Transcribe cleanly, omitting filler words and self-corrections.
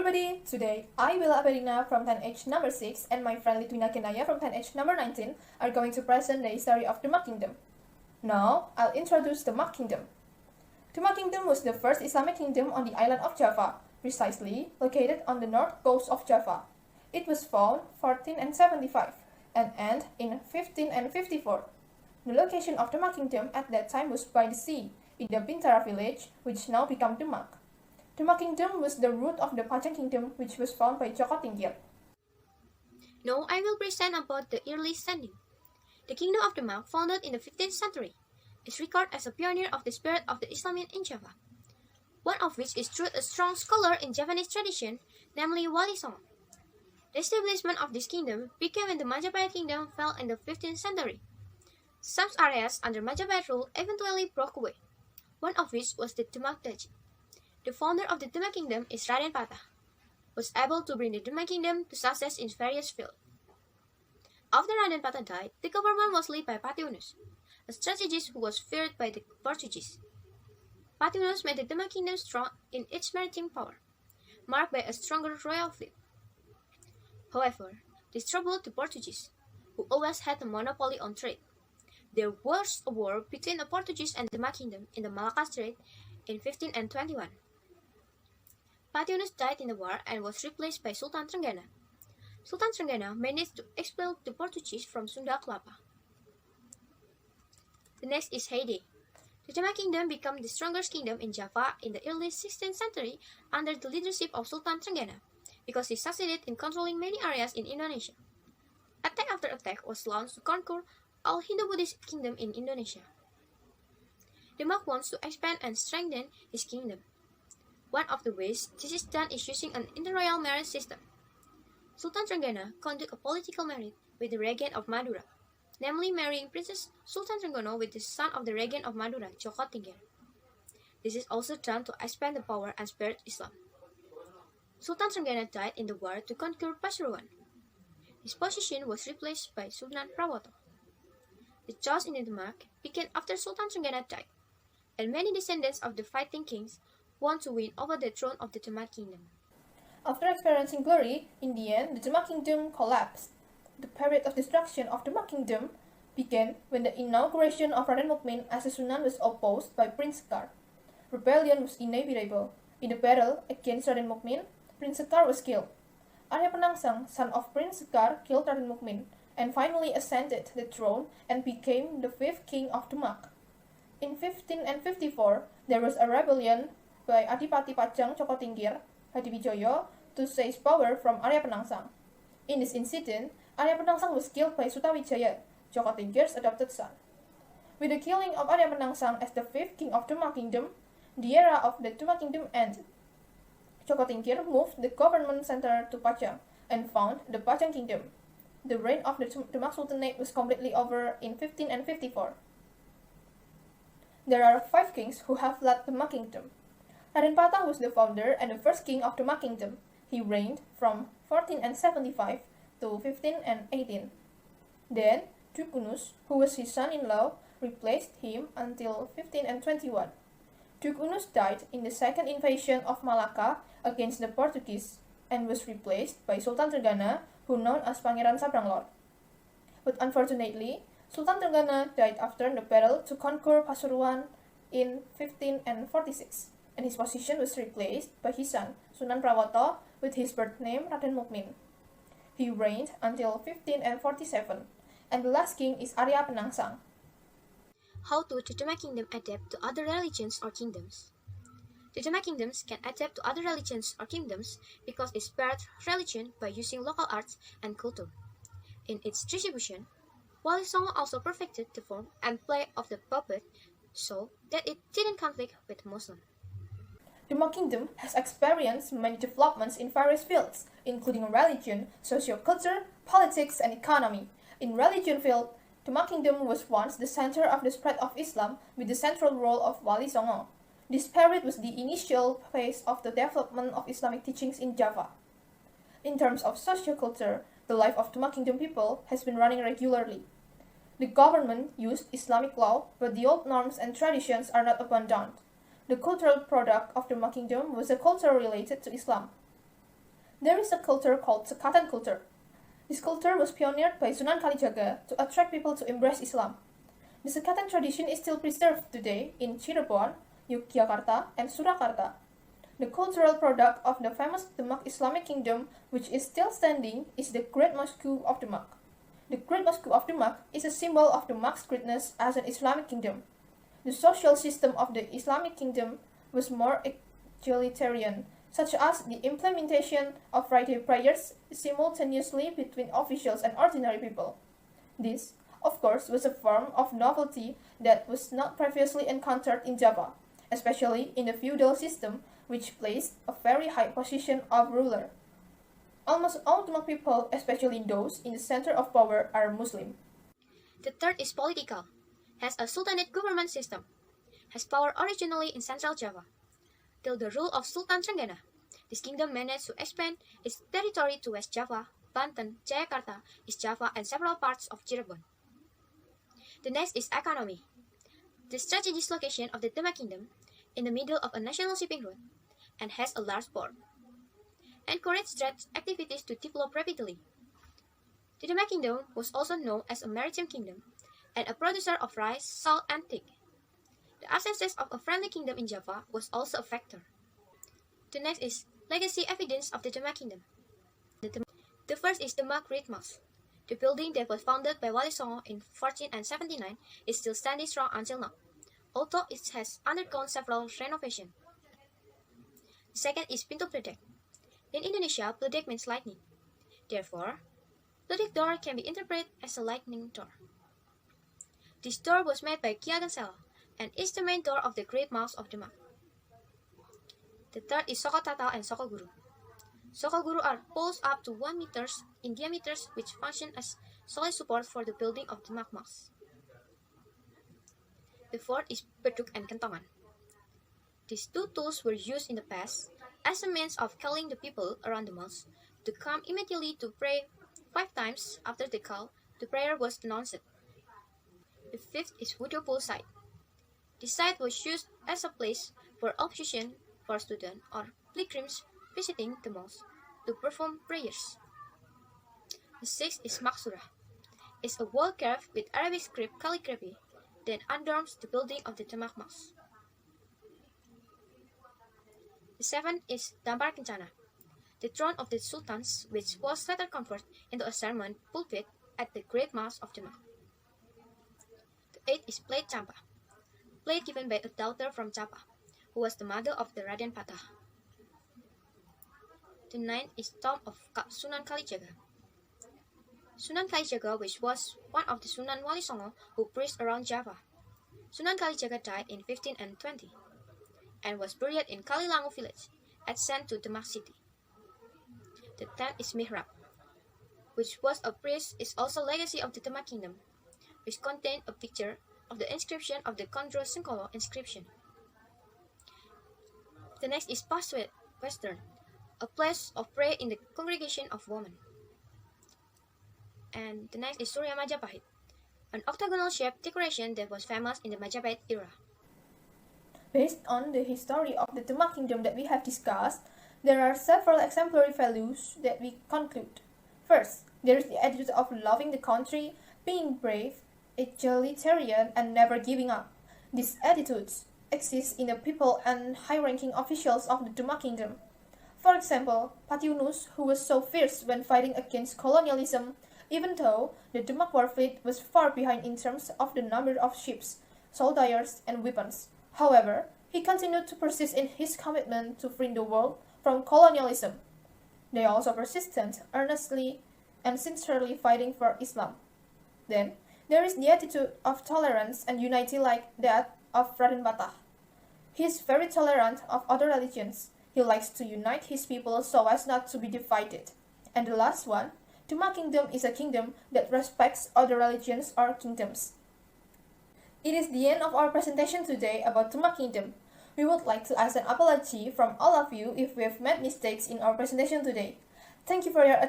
everybody! Today, I, Averina from 10H number 6 and my friend Lidwina Kennaya from 10H number 19 are going to present the history of Demak Kingdom. Now, I'll introduce Demak Kingdom. Demak Kingdom was the first Islamic kingdom on the island of Java, precisely located on the north coast of Java. It was found 1475 and ended in 1554. The location of Demak Kingdom at that time was by the sea, in the Bintara village, which now became Demak. Demak Kingdom was the root of the Pajang Kingdom, which was found by Joko Tingkir. Now I will present about the early standing. The Kingdom of Demak, founded in the 15th century, is regarded as a pioneer of the spirit of the Islam in Java, one of which is truly a strong scholar in Javanese tradition, namely Wali Songo. The establishment of this kingdom began when the Majapahit Kingdom fell in the 15th century. Some areas under Majapahit rule eventually broke away, one of which was the Demak Daji. The founder of the Demak Kingdom is Raden Patah, who was able to bring the Demak Kingdom to success in various fields. After Raden Patah died, the government was led by Patiunus, a strategist who was feared by the Portuguese. Patiunus made the Demak Kingdom strong in its maritime power, marked by a stronger royal fleet. However, this troubled the Portuguese, who always had a monopoly on trade. There was a war between the Portuguese and the Demak Kingdom in the Malacca Strait in 1521. Patiunus died in the war and was replaced by Sultan Trenggana. Sultan Trenggana managed to expel the Portuguese from Sunda Kelapa. The next is heyday. The Demak Kingdom became the strongest kingdom in Java in the early 16th century under the leadership of Sultan Trenggana, because he succeeded in controlling many areas in Indonesia. Attack after attack was launched to conquer all Hindu-Buddhist kingdom in Indonesia. Demak wants to expand and strengthen his kingdom. One of the ways this is done is using an interroyal marriage system. Sultan Trenggana conducted a political marriage with the regent of Madura, namely marrying Princess Sultan Trenggono with the son of the regent of Madura, Joko Tingkir. This is also done to expand the power and spread Islam. Sultan Trenggana died in the war to conquer Pasuruan. His position was replaced by Sunan Prawoto. The chaos in Demak began after Sultan Trenggana died, and many descendants of the fighting kings want to win over the throne of the Demak Kingdom. After experiencing glory, in the end, the Demak Kingdom collapsed. The period of destruction of the Demak Kingdom began when the inauguration of Raden Mukmin as a Sunan was opposed by Prince Sekar. Rebellion was inevitable. In the battle against Raden Mukmin, Prince Sekar was killed. Arya Penangsang, son of Prince Sekar, killed Raden Mukmin and finally ascended the throne and became the fifth king of Demak. In 1554, there was a rebellion by Adipati Pajang Joko Tingkir, Hadiwijaya, to seize power from Arya Penangsang. In this incident, Arya Penangsang was killed by Wijaya, Joko Tingkir's adopted son. With the killing of Arya Penangsang as the fifth king of Demak Kingdom, the era of the Demak Kingdom ended. Joko Tingkir moved the government center to Pajang and founded the Pajang Kingdom. The reign of the Demak Sultanate was completely over in 1554. There are 5 kings who have led the Demak Kingdom. Raden Patah was the founder and the first king of the Demak Kingdom. He reigned from 1475 to 1518. Then, Duke Unus, who was his son-in-law, replaced him until 1521. Duke Unus died in the second invasion of Malacca against the Portuguese and was replaced by Sultan Trenggana, who known as Pangeran Sabranglor. But unfortunately, Sultan Trenggana died after the battle to conquer Pasuruan in 1546, and his position was replaced by his son, Sunan Prawoto, with his birth name Raden Mukmin. He reigned until 1547, and the last king is Arya Penangsang. How do the Demak Kingdom adapt to other religions or kingdoms? The Demak Kingdoms can adapt to other religions or kingdoms because it spread religion by using local arts and culture. In its distribution, Wali Songo also perfected the form and play of the puppet so that it didn't conflict with Muslim. The Demak Kingdom has experienced many developments in various fields, including religion, socio-culture, politics, and economy. In religion field, the Demak Kingdom was once the center of the spread of Islam with the central role of Wali Songo. This period was the initial phase of the development of Islamic teachings in Java. In terms of socio-culture, the life of the Demak Kingdom people has been running regularly. The government used Islamic law, but the old norms and traditions are not abandoned. The cultural product of the Demak Kingdom was a culture related to Islam. There is a culture called Sekatan culture. This culture was pioneered by Sunan Kalijaga to attract people to embrace Islam. The Sekatan tradition is still preserved today in Cirebon, Yogyakarta, and Surakarta. The cultural product of the famous Demak Islamic Kingdom, which is still standing, is the Great Mosque of Demak. The Great Mosque of Demak is a symbol of Demak's greatness as an Islamic kingdom. The social system of the Islamic kingdom was more egalitarian, such as the implementation of Friday prayers simultaneously between officials and ordinary people. This, of course, was a form of novelty that was not previously encountered in Java, especially in the feudal system, which placed a very high position of ruler. Almost all Demak people, especially those in the center of power, are Muslim. The third is political, has a sultanate government system, has power originally in central Java. Till the rule of Sultan Trenggana, this kingdom managed to expand its territory to West Java, Banten, Jayakarta, East Java, and several parts of Cirebon. The next is economy. The strategic location of the Demak kingdom, in the middle of a national shipping route, and has a large port, encouraged trade activities to develop rapidly. The Demak kingdom was also known as a maritime kingdom and a producer of rice, salt, and teak. The absence of a friendly kingdom in Java was also a factor. The next is legacy evidence of the Demak kingdom. The first is Demak Great Mosque. The building that was founded by Wali Songo in 1479 is still standing strong until now, although it has undergone several renovations. The second is pintu pledek. In Indonesia, pledek means lightning. Therefore, pledek door can be interpreted as a lightning door. This door was made by Ki Ageng Sela and is the main door of the Great Mosque of Demak. The third is Soko Tatal and Soko Guru. Soko Guru are poles up to 1 meter in diameter which function as solid support for the building of Demak Mosque. The fourth is Beduk and Kentongan. These two tools were used in the past as a means of calling the people around the mosque to come immediately to pray 5 times after the call the prayer was announced. The fifth is Wudu Pool site. This site was used as a place for observation for students or pilgrims visiting the mosque to perform prayers. The sixth is Maksura. It's a wall carved with Arabic script calligraphy that adorns the building of the Demak Mosque. The seventh is Dampar Kencana, the throne of the sultans, which was later converted into a sermon pulpit at the Great Mosque of Demak. The eighth is Plate Champa, plate given by a daughter from Champa, who was the mother of the Raden Patah. The ninth is tomb of Sunan Kalijaga. Sunan Kalijaga, which was one of the Sunan Wali Songo who preached around Java. Sunan Kalijaga died in 1520 and was buried in Kalilangu village, adjacent to Demak city. The tenth is Mihrab, which was a priest, is also legacy of the Demak kingdom, which contained a picture of the inscription of the Kondro Sengkolo inscription. The next is Western, a place of prayer in the congregation of women. And the next is Surya Majapahit, an octagonal-shaped decoration that was famous in the Majapahit era. Based on the history of the Demak kingdom that we have discussed, there are several exemplary values that we conclude. First, there is the attitude of loving the country, being brave, egalitarian, and never giving up. These attitudes exist in the people and high-ranking officials of the Demak kingdom. For example, Patiunus, who was so fierce when fighting against colonialism, even though the Demak war fleet was far behind in terms of the number of ships, soldiers, and weapons. However, he continued to persist in his commitment to free the world from colonialism. They also persisted, earnestly, and sincerely fighting for Islam. Then, there is the attitude of tolerance and unity like that of Raden Patah. He is very tolerant of other religions. He likes to unite his people so as not to be divided. And the last one, Demak kingdom is a kingdom that respects other religions or kingdoms. It is the end of our presentation today about Demak kingdom. We would like to ask an apology from all of you if we have made mistakes in our presentation today. Thank you for your attention.